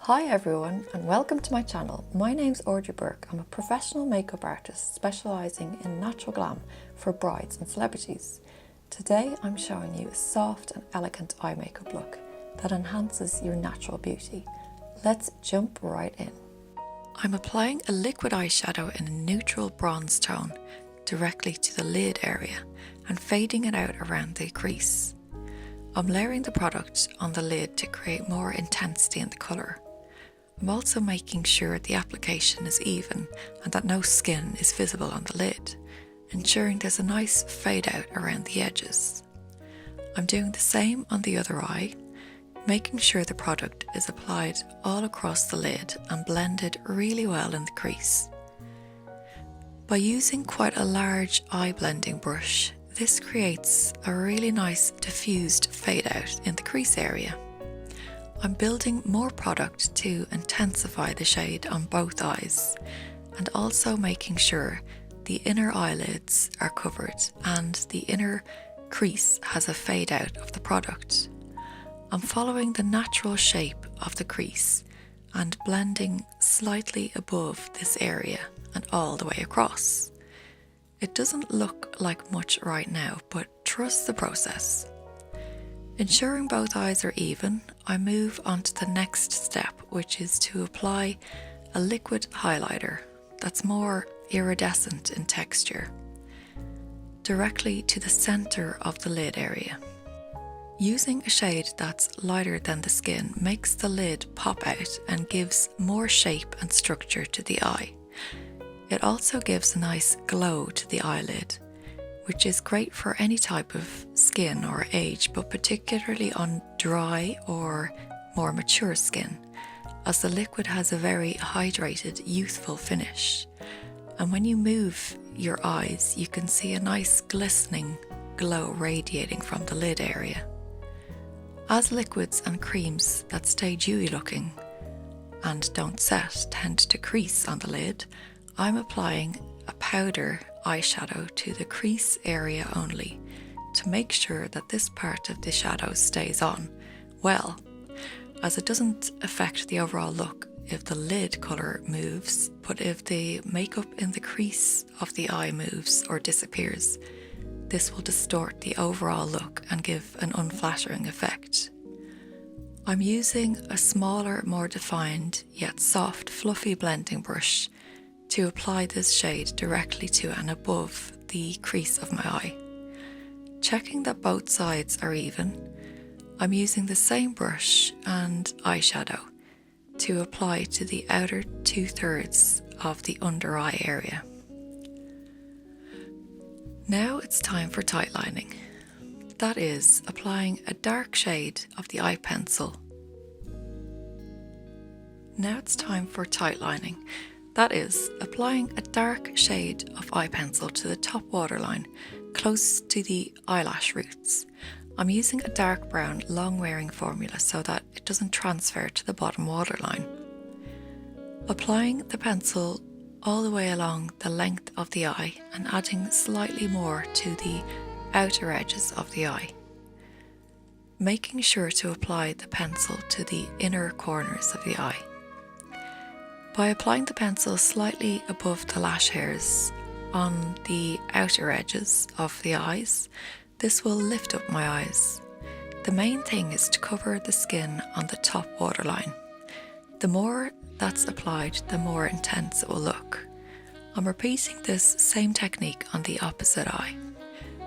Hi everyone and welcome to my channel. My name's Audrey Burke. I'm a professional makeup artist specialising in natural glam for brides and celebrities. Today I'm showing you a soft and elegant eye makeup look that enhances your natural beauty. Let's jump right in. I'm applying a liquid eyeshadow in a neutral bronze tone directly to the lid area and fading it out around the crease. I'm layering the product on the lid to create more intensity in the colour. I'm also making sure the application is even and that no skin is visible on the lid, ensuring there's a nice fade out around the edges. I'm doing the same on the other eye, making sure the product is applied all across the lid and blended really well in the crease. By using quite a large eye blending brush, this creates a really nice diffused fade out in the crease area. I'm building more product to intensify the shade on both eyes and also making sure the inner eyelids are covered and the inner crease has a fade out of the product. I'm following the natural shape of the crease and blending slightly above this area and all the way across. It doesn't look like much right now, but trust the process. Ensuring both eyes are even, I move on to the next step, which is to apply a liquid highlighter that's more iridescent in texture, directly to the centre of the lid area. Using a shade that's lighter than the skin makes the lid pop out and gives more shape and structure to the eye. It also gives a nice glow to the eyelid, which is great for any type of skin or age, but particularly on dry or more mature skin, as the liquid has a very hydrated, youthful finish. And when you move your eyes, you can see a nice glistening glow radiating from the lid area. As liquids and creams that stay dewy looking and don't set tend to crease on the lid, I'm applying a powder eyeshadow to the crease area only to make sure that this part of the shadow stays on well, as it doesn't affect the overall look if the lid colour moves, but if the makeup in the crease of the eye moves or disappears, this will distort the overall look and give an unflattering effect. I'm using a smaller, more defined yet soft, fluffy blending brush to apply this shade directly to and above the crease of my eye. Checking that both sides are even, I'm using the same brush and eyeshadow to apply to the outer 2/3 of the under eye area. Now it's time for tightlining. That is, applying a dark shade of the eye pencil. Now it's time for tightlining. That is, applying a dark shade of eye pencil to the top waterline, close to the eyelash roots. I'm using a dark brown, long-wearing formula so that it doesn't transfer to the bottom waterline. Applying the pencil all the way along the length of the eye and adding slightly more to the outer edges of the eye. Making sure to apply the pencil to the inner corners of the eye. By applying the pencil slightly above the lash hairs on the outer edges of the eyes, this will lift up my eyes. The main thing is to cover the skin on the top waterline. The more that's applied, the more intense it will look. I'm repeating this same technique on the opposite eye,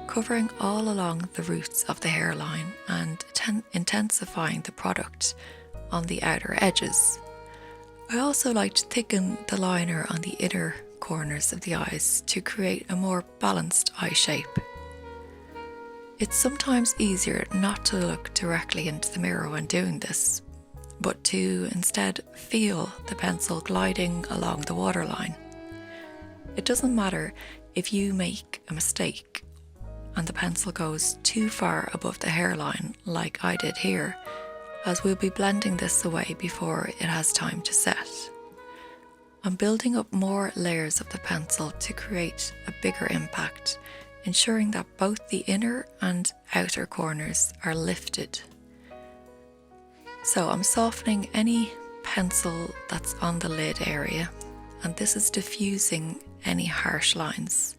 covering all along the roots of the hairline and intensifying the product on the outer edges. I also like to thicken the liner on the inner corners of the eyes to create a more balanced eye shape. It's sometimes easier not to look directly into the mirror when doing this, but to instead feel the pencil gliding along the waterline. It doesn't matter if you make a mistake and the pencil goes too far above the hairline like I did here, as we'll be blending this away before it has time to set. I'm building up more layers of the pencil to create a bigger impact, ensuring that both the inner and outer corners are lifted. So I'm softening any pencil that's on the lid area, and this is diffusing any harsh lines.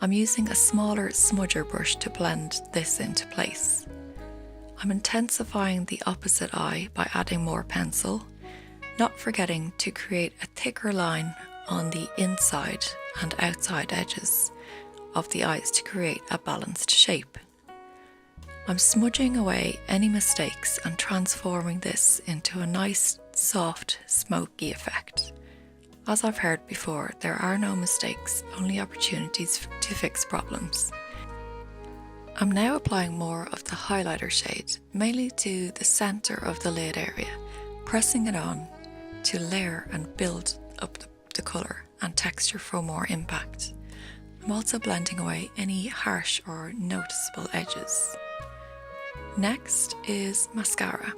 I'm using a smaller smudger brush to blend this into place. I'm intensifying the opposite eye by adding more pencil, not forgetting to create a thicker line on the inside and outside edges of the eyes to create a balanced shape. I'm smudging away any mistakes and transforming this into a nice, soft, smoky effect. As I've heard before, there are no mistakes, only opportunities to fix problems. I'm now applying more of the highlighter shade, mainly to the centre of the lid area, pressing it on to layer and build up the colour and texture for more impact. I'm also blending away any harsh or noticeable edges. Next is mascara.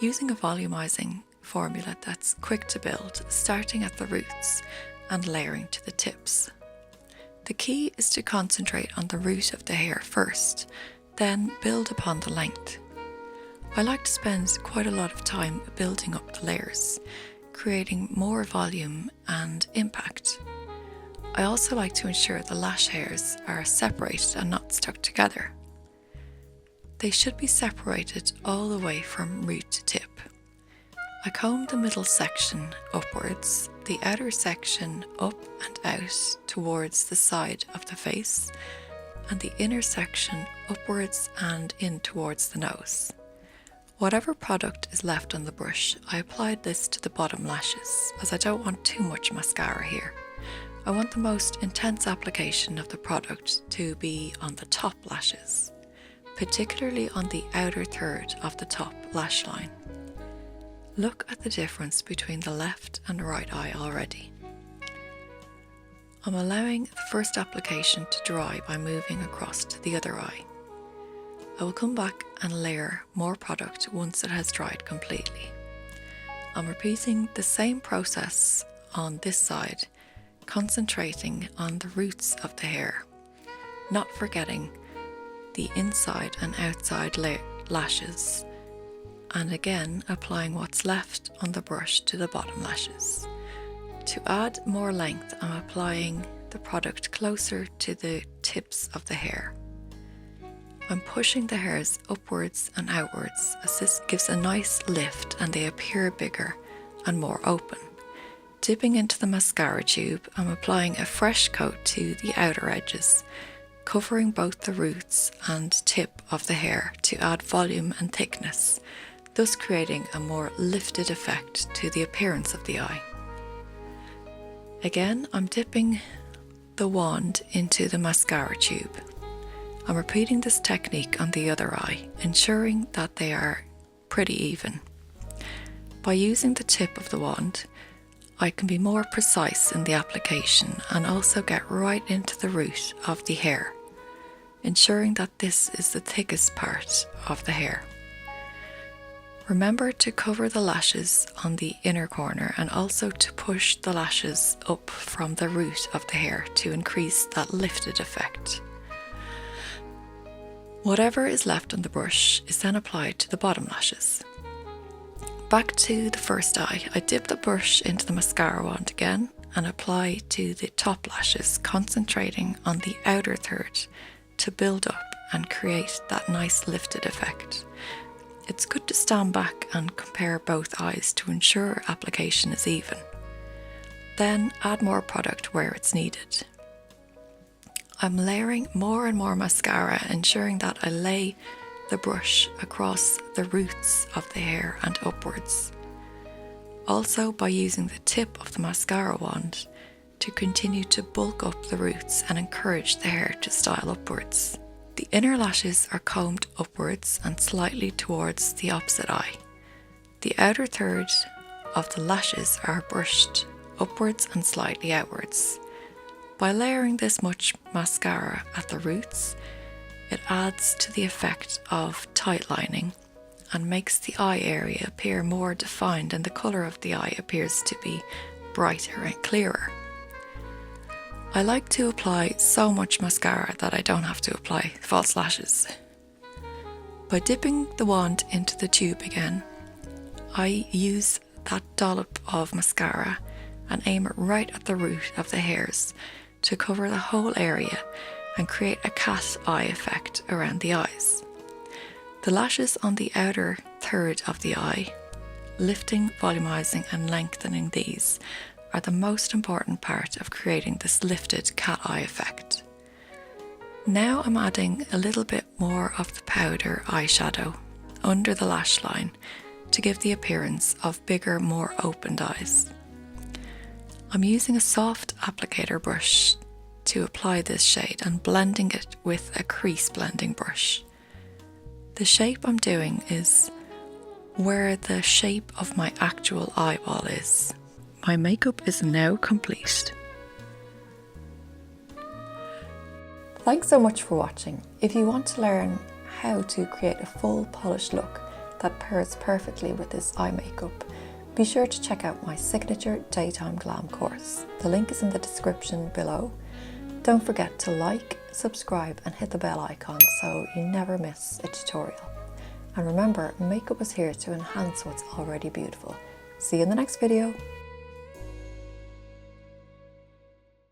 Using a volumizing formula that's quick to build, starting at the roots and layering to the tips. The key is to concentrate on the root of the hair first, then build upon the length. I like to spend quite a lot of time building up the layers, creating more volume and impact. I also like to ensure the lash hairs are separated and not stuck together. They should be separated all the way from root to tip. I comb the middle section upwards, the outer section up and out towards the side of the face, and the inner section upwards and in towards the nose. Whatever product is left on the brush, I applied this to the bottom lashes, as I don't want too much mascara here. I want the most intense application of the product to be on the top lashes, particularly on the outer third of the top lash line. Look at the difference between the left and right eye already. I'm allowing the first application to dry by moving across to the other eye. I will come back and layer more product once it has dried completely. I'm repeating the same process on this side, concentrating on the roots of the hair, not forgetting the inside and outside lashes, and again applying what's left on the brush to the bottom lashes. To add more length, I'm applying the product closer to the tips of the hair. I'm pushing the hairs upwards and outwards as this gives a nice lift and they appear bigger and more open. Dipping into the mascara tube, I'm applying a fresh coat to the outer edges, covering both the roots and tip of the hair to add volume and thickness, thus creating a more lifted effect to the appearance of the eye. Again, I'm dipping the wand into the mascara tube. I'm repeating this technique on the other eye, ensuring that they are pretty even. By using the tip of the wand, I can be more precise in the application and also get right into the root of the hair, ensuring that this is the thickest part of the hair. Remember to cover the lashes on the inner corner and also to push the lashes up from the root of the hair to increase that lifted effect. Whatever is left on the brush is then applied to the bottom lashes. Back to the first eye, I dip the brush into the mascara wand again and apply to the top lashes, concentrating on the outer third to build up and create that nice lifted effect. It's good to stand back and compare both eyes to ensure application is even. Then add more product where it's needed. I'm layering more and more mascara, ensuring that I lay the brush across the roots of the hair and upwards. Also by using the tip of the mascara wand to continue to bulk up the roots and encourage the hair to style upwards. The inner lashes are combed upwards and slightly towards the opposite eye. The outer third of the lashes are brushed upwards and slightly outwards. By layering this much mascara at the roots, it adds to the effect of tight lining and makes the eye area appear more defined, and the colour of the eye appears to be brighter and clearer. I like to apply so much mascara that I don't have to apply false lashes. By dipping the wand into the tube again, I use that dollop of mascara and aim it right at the root of the hairs to cover the whole area and create a cat eye effect around the eyes. The lashes on the outer third of the eye, lifting, volumizing and lengthening these are the most important part of creating this lifted cat eye effect. Now I'm adding a little bit more of the powder eyeshadow under the lash line to give the appearance of bigger, more opened eyes. I'm using a soft applicator brush to apply this shade and blending it with a crease blending brush. The shape I'm doing is where the shape of my actual eyeball is. My makeup is now complete. Thanks so much for watching. If you want to learn how to create a full polished look that pairs perfectly with this eye makeup, be sure to check out my signature Daytime Glam course. The link is in the description below. Don't forget to like, subscribe and hit the bell icon so you never miss a tutorial. And remember, makeup is here to enhance what's already beautiful. See you in the next video.